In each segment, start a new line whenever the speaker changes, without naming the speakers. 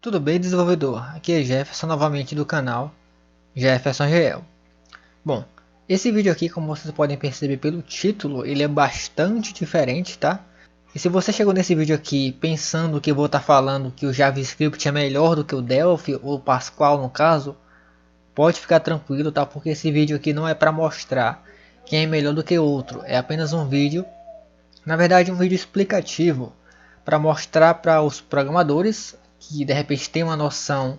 Tudo bem, desenvolvedor? Aqui é Jefferson novamente do canal Jefferson GL. Bom, esse vídeo aqui, como vocês podem perceber pelo título, ele é bastante diferente, tá? E se você chegou nesse vídeo aqui pensando que eu vou estar falando que o JavaScript é melhor do que o Delphi ou o Pascal no caso, pode ficar tranquilo, tá? Porque esse vídeo aqui não é para mostrar quem é melhor do que o outro, é apenas um vídeo, na verdade um vídeo explicativo para mostrar para os programadores que de repente tem uma noção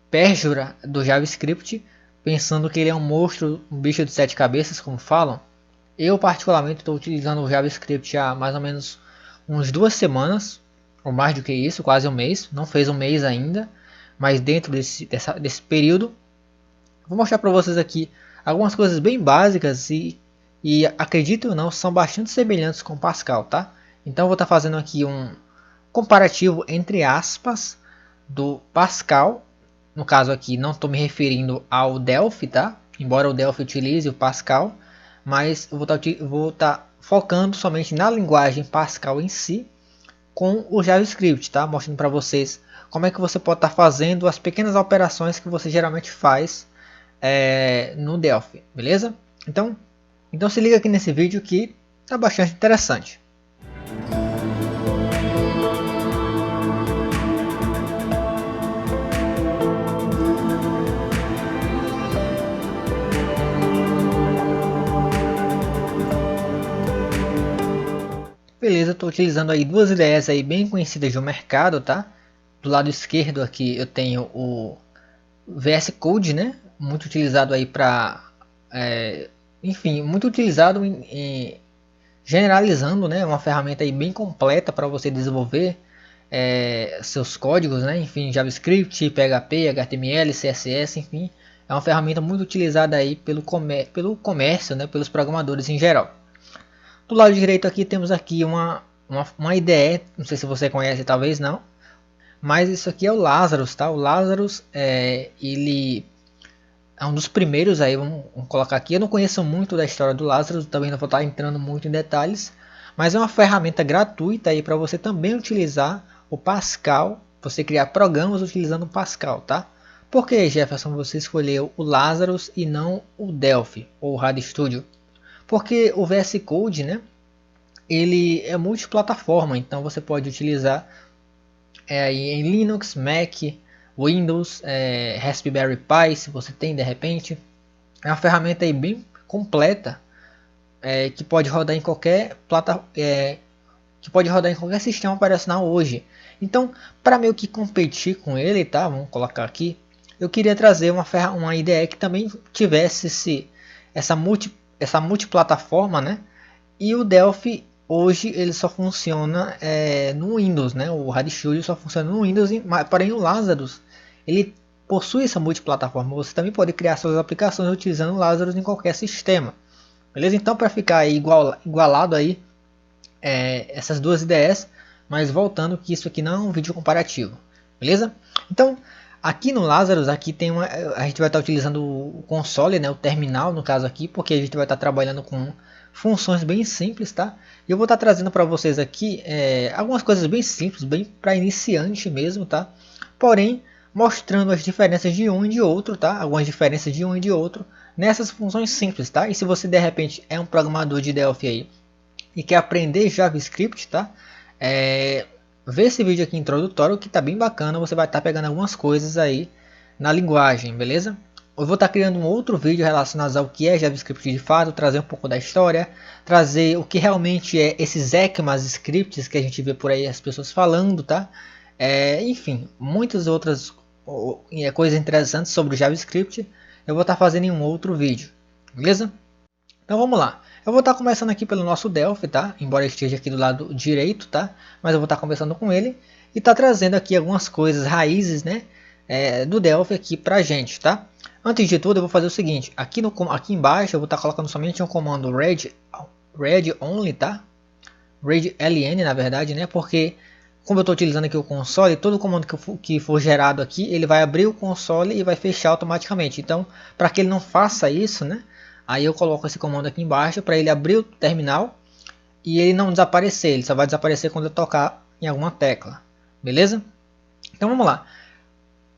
pérjura do JavaScript, pensando que ele é um monstro, um bicho de 7 cabeças, como falam. Eu particularmente estou utilizando o JavaScript há mais ou menos uns 2 semanas, ou mais do que isso, quase um mês. Não fez um mês ainda, mas dentro desse período, vou mostrar para vocês aqui algumas coisas bem básicas e acredito ou não, são bastante semelhantes com Pascal, tá? Então vou estar fazendo aqui um comparativo entre aspas do Pascal. No caso aqui não estou me referindo ao Delphi, tá? Embora o Delphi utilize o Pascal, mas eu vou estar focando somente na linguagem Pascal em si, com o JavaScript, tá? Mostrando para vocês como é que você pode estar fazendo as pequenas operações que você geralmente faz no Delphi, beleza? Então se liga aqui nesse vídeo que tá bastante interessante. Beleza, estou utilizando aí duas ideias aí bem conhecidas do mercado, tá? Do lado esquerdo aqui eu tenho o VS Code, né? Muito utilizado aí para, enfim, muito utilizado generalizando, né? Uma ferramenta aí bem completa para você desenvolver seus códigos, né? Enfim, JavaScript, PHP, HTML, CSS, enfim, é uma ferramenta muito utilizada aí pelo comércio, né? Pelos programadores em geral. Do lado direito aqui temos aqui uma IDE, não sei se você conhece, talvez não, mas isso aqui é o Lazarus, tá? O Lazarus ele é um dos primeiros aí, vamos colocar aqui. Eu não conheço muito da história do Lazarus, também não vou estar entrando muito em detalhes, mas é uma ferramenta gratuita aí para você também utilizar o Pascal, você criar programas utilizando o Pascal, tá? Por que, Jefferson, você escolheu o Lazarus e não o Delphi ou o RadStudio? Porque o VS Code, né, ele é multiplataforma, então você pode utilizar em Linux, Mac, Windows, Raspberry Pi, se você tem de repente. É uma ferramenta aí bem completa, que pode rodar em qualquer sistema operacional hoje. Então, para meio que competir com ele, tá? Vamos colocar aqui. Eu queria trazer uma IDE que também tivesse essa multiplataforma, né? E o Delphi hoje ele só funciona no Windows, né? O RadStudio só funciona no Windows, porém o Lazarus ele possui essa multiplataforma. Você também pode criar suas aplicações utilizando o Lazarus em qualquer sistema, beleza? Então para ficar aí igualado aí essas duas ideias, mas voltando que isso aqui não é um vídeo comparativo, beleza? Então aqui no Lazarus, aqui tem a gente vai estar utilizando o console, né, o terminal no caso aqui, porque a gente vai estar trabalhando com funções bem simples, tá? E eu vou estar trazendo para vocês aqui algumas coisas bem simples, bem para iniciante mesmo, tá? Porém, mostrando as diferenças de um e de outro, tá? Algumas diferenças de um e de outro nessas funções simples, tá? E se você de repente é um programador de Delphi aí e quer aprender JavaScript, tá? Vê esse vídeo aqui introdutório que tá bem bacana, você vai estar pegando algumas coisas aí na linguagem, beleza? Eu vou estar criando um outro vídeo relacionado ao que é JavaScript de fato, trazer um pouco da história, trazer o que realmente é esses ECMAScripts que a gente vê por aí as pessoas falando, tá? Enfim, muitas outras coisas interessantes sobre o JavaScript eu vou estar fazendo em um outro vídeo, beleza? Então vamos lá. Eu vou estar começando aqui pelo nosso Delphi, tá? Embora esteja aqui do lado direito, tá? Mas eu vou estar começando com ele e tá trazendo aqui algumas coisas, raízes, né? Do Delphi aqui pra gente, tá? Antes de tudo, eu vou fazer o seguinte. Aqui embaixo eu vou estar colocando somente um comando read only, tá? Read ln, na verdade, né? Porque como eu estou utilizando aqui o console, todo comando que for gerado aqui, ele vai abrir o console e vai fechar automaticamente. Então, para que ele não faça isso, né? Aí eu coloco esse comando aqui embaixo para ele abrir o terminal e ele não desaparecer. Ele só vai desaparecer quando eu tocar em alguma tecla. Beleza? Então vamos lá.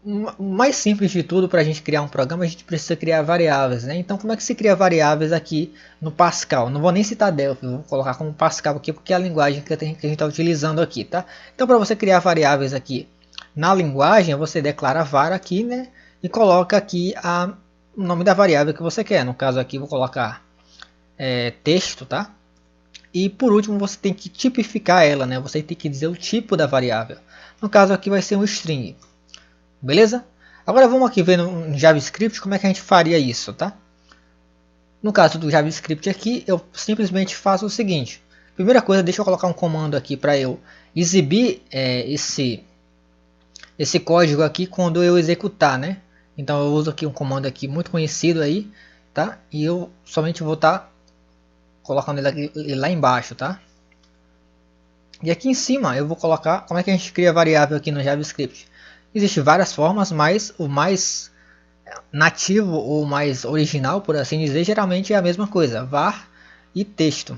O mais simples de tudo, para a gente criar um programa, a gente precisa criar variáveis, né? Então, como é que se cria variáveis aqui no Pascal? Não vou nem citar Delphi, vou colocar como Pascal aqui, porque é a linguagem que a gente está utilizando aqui, tá? Então, para você criar variáveis aqui na linguagem, você declara var aqui, né? E coloca aqui o nome da variável que você quer. No caso aqui, vou colocar texto, tá? E por último, você tem que tipificar ela, né? Você tem que dizer o tipo da variável. No caso aqui vai ser um string. Beleza? Agora vamos aqui ver no JavaScript como é que a gente faria isso, tá? No caso do JavaScript aqui, eu simplesmente faço o seguinte. Primeira coisa, deixa eu colocar um comando aqui para eu exibir esse código aqui quando eu executar, né? Então eu uso aqui um comando aqui muito conhecido aí, tá? E eu somente vou estar colocando ele lá embaixo, tá? E aqui em cima eu vou colocar como é que a gente cria variável aqui no JavaScript. Existem várias formas, mas o mais nativo ou mais original, por assim dizer, geralmente é a mesma coisa, var e texto.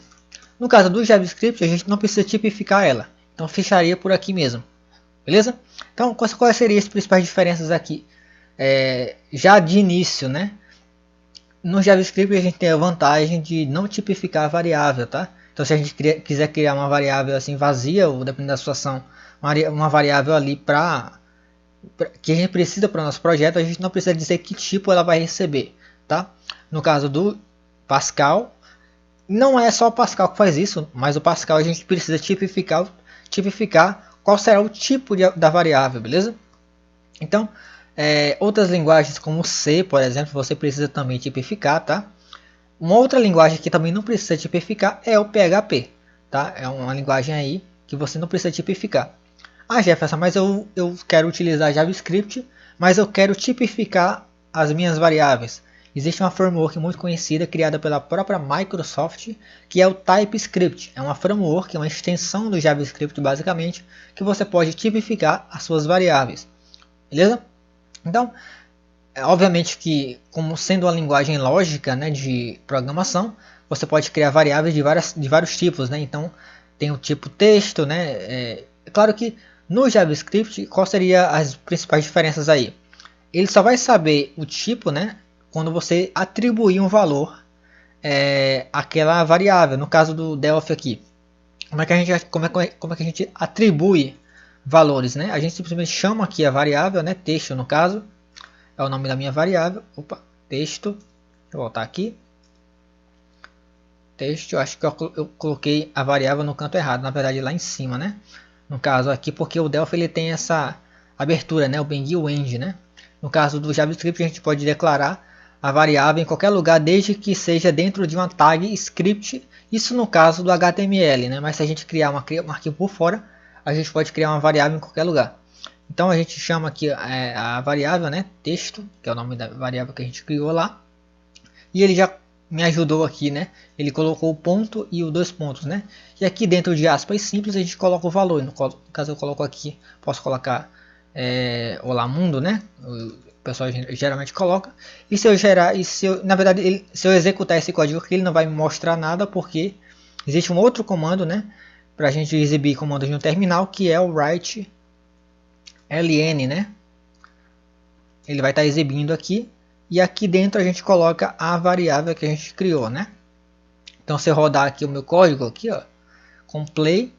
No caso do JavaScript, a gente não precisa tipificar ela, então fecharia por aqui mesmo, beleza? Então, quais seriam as principais diferenças aqui? Já de início, né? No JavaScript a gente tem a vantagem de não tipificar a variável, tá? Então, se a gente quiser criar uma variável assim vazia, ou dependendo da situação, uma variável ali que a gente precisa para o nosso projeto, a gente não precisa dizer que tipo ela vai receber, tá? No caso do Pascal, não é só o Pascal que faz isso, mas o Pascal a gente precisa tipificar qual será o tipo da variável, beleza? Então, outras linguagens como C, por exemplo, você precisa também tipificar, tá? Uma outra linguagem que também não precisa tipificar é o PHP, tá? É uma linguagem aí que você não precisa tipificar. Ah, Jefferson, mas eu quero utilizar JavaScript, mas eu quero tipificar as minhas variáveis. Existe uma framework muito conhecida, criada pela própria Microsoft, que é o TypeScript. É uma framework, é uma extensão do JavaScript, basicamente, que você pode tipificar as suas variáveis. Beleza? Então, obviamente que, como sendo uma linguagem lógica, né, de programação, você pode criar variáveis de vários tipos, né? Então, tem o tipo texto, né? É claro que no JavaScript, qual seria as principais diferenças aí? Ele só vai saber o tipo, né, quando você atribuir um valor àquela variável. No caso do Delphi aqui, como é que a gente atribui valores, né? A gente simplesmente chama aqui a variável, né, texto no caso, é o nome da minha variável. Opa, texto. Deixa eu voltar aqui. Texto, eu acho que eu coloquei a variável no canto errado, na verdade lá em cima, né? No caso aqui, porque o Delphi ele tem essa abertura, né? O BenguiWend, né? No caso do JavaScript, a gente pode declarar a variável em qualquer lugar, desde que seja dentro de uma tag script. Isso no caso do HTML, né? Mas se a gente criar um arquivo por fora, a gente pode criar uma variável em qualquer lugar. Então a gente chama aqui a variável, né? Texto, que é o nome da variável que a gente criou lá. E ele já me ajudou aqui, né? Ele colocou o ponto e os dois pontos, né? E aqui dentro de aspas simples a gente coloca o valor. No caso eu coloco aqui, posso colocar Olá Mundo, né? O pessoal geralmente coloca. E se eu na verdade, se eu executar esse código aqui, ele não vai me mostrar nada, porque existe um outro comando, né? Para a gente exibir comandos no terminal, que é o write ln, né? Ele vai estar exibindo aqui. E aqui dentro a gente coloca a variável que a gente criou, né? Então se eu rodar aqui o meu código aqui, ó, com play,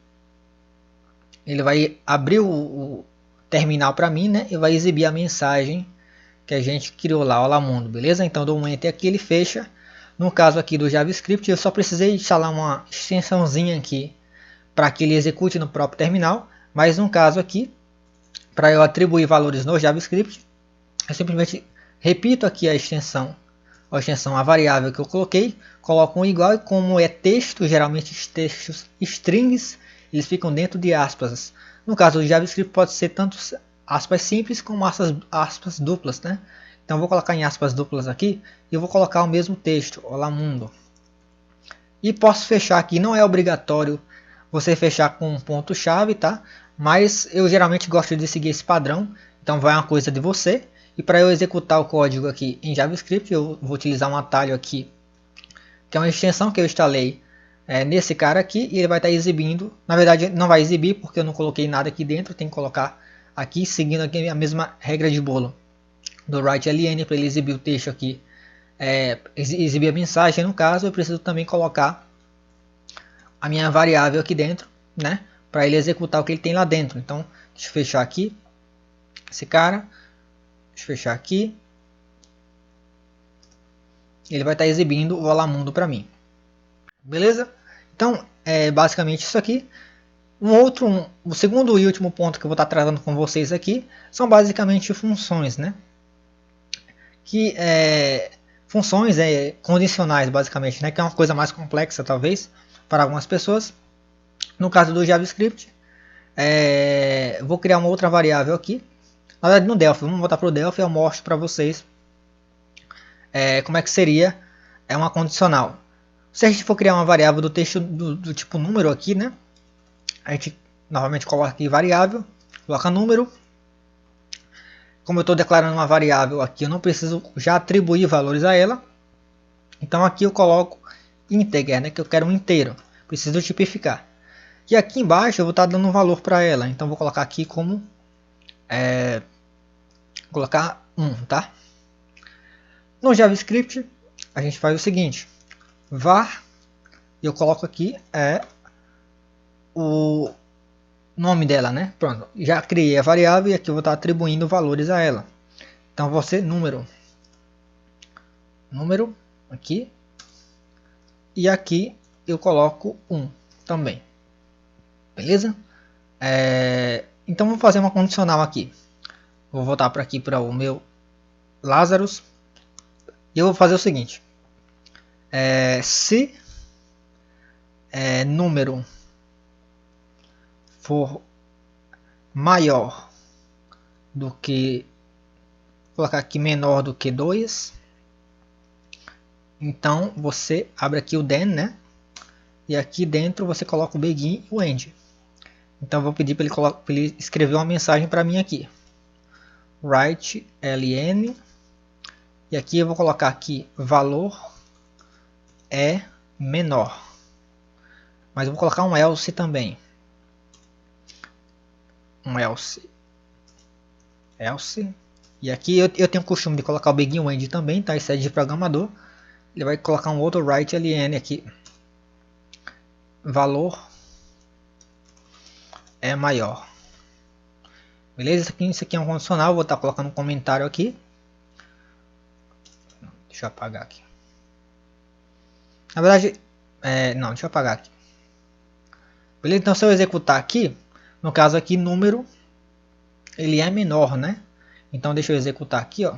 ele vai abrir o terminal para mim, né? E vai exibir a mensagem que a gente criou lá, Olá Mundo, beleza? Então dou um enter aqui, ele fecha. No caso aqui do JavaScript, eu só precisei instalar uma extensãozinha aqui para que ele execute no próprio terminal. Mas no caso aqui, para eu atribuir valores no JavaScript, eu simplesmente repito aqui a extensão, a variável que eu coloquei, coloco um igual, e como é texto, geralmente os textos strings, eles ficam dentro de aspas. No caso do JavaScript pode ser tanto aspas simples como aspas duplas, né? Então vou colocar em aspas duplas aqui e eu vou colocar o mesmo texto, Olá Mundo. E posso fechar aqui, não é obrigatório você fechar com um ponto chave, tá? Mas eu geralmente gosto de seguir esse padrão, então vai uma coisa de você. E para eu executar o código aqui em JavaScript, eu vou utilizar um atalho aqui, que é uma extensão que eu instalei nesse cara aqui, e ele vai estar exibindo. Na verdade não vai exibir porque eu não coloquei nada aqui dentro, tem que colocar aqui seguindo aqui a mesma regra de bolo do write_ln para ele exibir o texto aqui, exibir a mensagem. No caso, eu preciso também colocar a minha variável aqui dentro, né, para ele executar o que ele tem lá dentro. Então, deixa eu fechar aqui esse cara, deixa eu fechar aqui. Ele vai estar exibindo o Olamundo para mim, beleza? Então, é basicamente isso aqui. O segundo e último ponto que eu vou estar tratando com vocês aqui são basicamente funções, né? Que funções condicionais, basicamente, né? Que é uma coisa mais complexa, talvez, para algumas pessoas. No caso do JavaScript, vou criar uma outra variável aqui. Na verdade, no Delphi, vamos voltar para o Delphi e eu mostro para vocês como é que seria uma condicional. Se a gente for criar uma variável do texto do tipo número aqui, né? A gente novamente coloca aqui variável, coloca número. Como eu estou declarando uma variável aqui, eu não preciso já atribuir valores a ela. Então aqui eu coloco integer, né, que eu quero um inteiro. Preciso tipificar. E aqui embaixo eu vou estar dando um valor para ela. Então vou colocar aqui como colocar 1, tá? No JavaScript a gente faz o seguinte: var, eu coloco aqui o nome dela, né? Pronto, já criei a variável e aqui eu vou estar atribuindo valores a ela. Então vai ser número aqui, e aqui eu coloco 1 também, beleza? Então vou fazer uma condicional aqui. Vou voltar para aqui para o meu Lazarus e eu vou fazer o seguinte: se número for maior do que, vou colocar aqui menor do que 2, então você abre aqui o then, né? E aqui dentro você coloca o begin e o end. Então vou pedir para ele escrever uma mensagem para mim aqui, write_ln, e aqui eu vou colocar aqui valor é menor, mas eu vou colocar um else também, else, e aqui eu tenho o costume de colocar o begin e o end também, tá? Isso é de programador. Ele vai colocar um outro write_ln aqui, valor é maior, beleza? Isso aqui é um condicional. Vou estar colocando um comentário aqui. Deixa eu apagar aqui. Na verdade, não, deixa eu apagar aqui. Beleza? Então se eu executar aqui, no caso aqui número, ele é menor, né? Então deixa eu executar aqui, ó.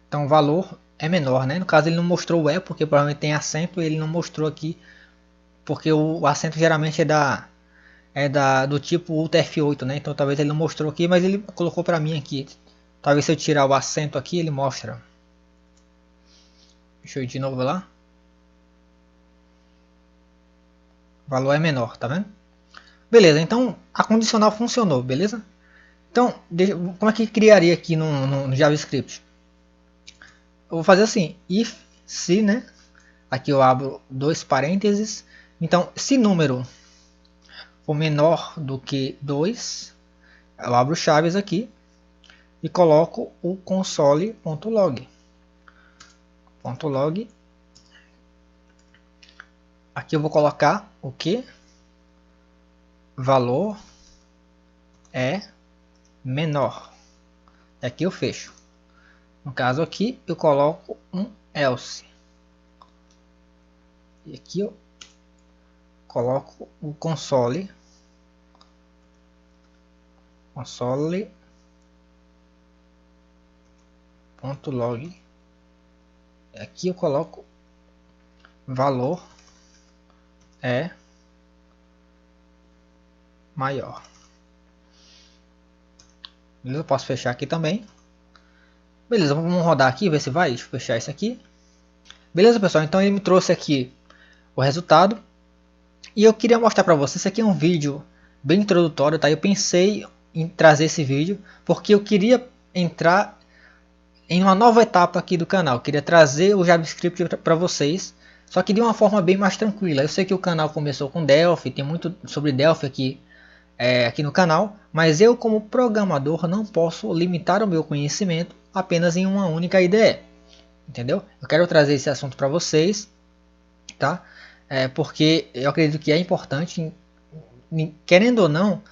Então o valor é menor, né? No caso ele não mostrou o porque provavelmente tem acento, e ele não mostrou aqui porque o acento geralmente do tipo UTF-8, né? Então talvez ele não mostrou aqui, mas ele colocou para mim aqui. Talvez se eu tirar o acento aqui, ele mostra. Deixa eu ir de novo lá. O valor é menor, tá vendo? Beleza, então a condicional funcionou, beleza? Então, como é que criaria aqui no JavaScript? Eu vou fazer assim, if, se, né? Aqui eu abro 2 parênteses. Então, se número for menor do que 2, eu abro chaves aqui e coloco o console.log. .log. Aqui eu vou colocar o que? Valor é menor. E aqui eu fecho. No caso aqui eu coloco um else. E aqui eu coloco o console. Console.log. E aqui eu coloco valor é maior. Beleza? Eu posso fechar aqui também. Beleza, vamos rodar aqui, ver se vai. Deixa eu fechar isso aqui. Beleza, pessoal? Então ele me trouxe aqui o resultado. E eu queria mostrar para vocês. Esse aqui é um vídeo bem introdutório, tá? Eu pensei em trazer esse vídeo porque eu queria entrar em uma nova etapa aqui do canal. Eu queria trazer o JavaScript para vocês. só que de uma forma bem mais tranquila. Eu sei que o canal começou com Delphi, tem muito sobre Delphi aqui no canal, mas eu como programador não posso limitar o meu conhecimento apenas em uma única IDE, entendeu? Eu quero trazer esse assunto para vocês, tá? Porque eu acredito que é importante, querendo ou não,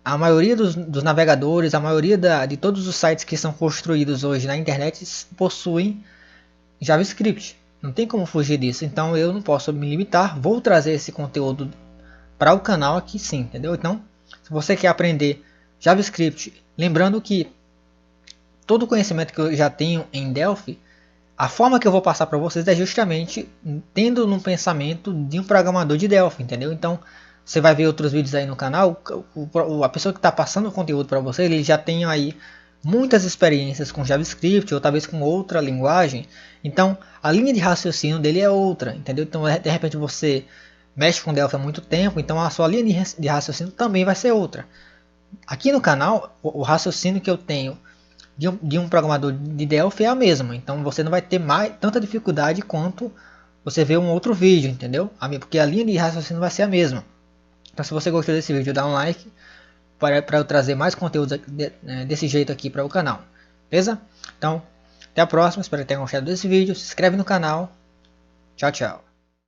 a maioria dos navegadores, a maioria de todos os sites que são construídos hoje na internet possuem JavaScript. Não tem como fugir disso, então eu não posso me limitar, vou trazer esse conteúdo para o canal aqui sim, entendeu? Então, se você quer aprender JavaScript, lembrando que todo o conhecimento que eu já tenho em Delphi, a forma que eu vou passar para vocês é justamente tendo no pensamento de um programador de Delphi, entendeu? Então, você vai ver outros vídeos aí no canal, a pessoa que está passando o conteúdo para você, ele já tem aí muitas experiências com JavaScript ou talvez com outra linguagem, então a linha de raciocínio dele é outra, entendeu? Então de repente você mexe com Delphi há muito tempo, então a sua linha de raciocínio também vai ser outra. Aqui no canal, o raciocínio que eu tenho de um programador de Delphi é a mesma, então você não vai ter tanta dificuldade quanto você vê um outro vídeo, entendeu? Porque a linha de raciocínio vai ser a mesma. Então se você gostou desse vídeo, dá um like para eu trazer mais conteúdo desse jeito aqui para o canal, beleza? Então, até a próxima, espero que tenham gostado desse vídeo, se inscreve no canal, tchau, tchau.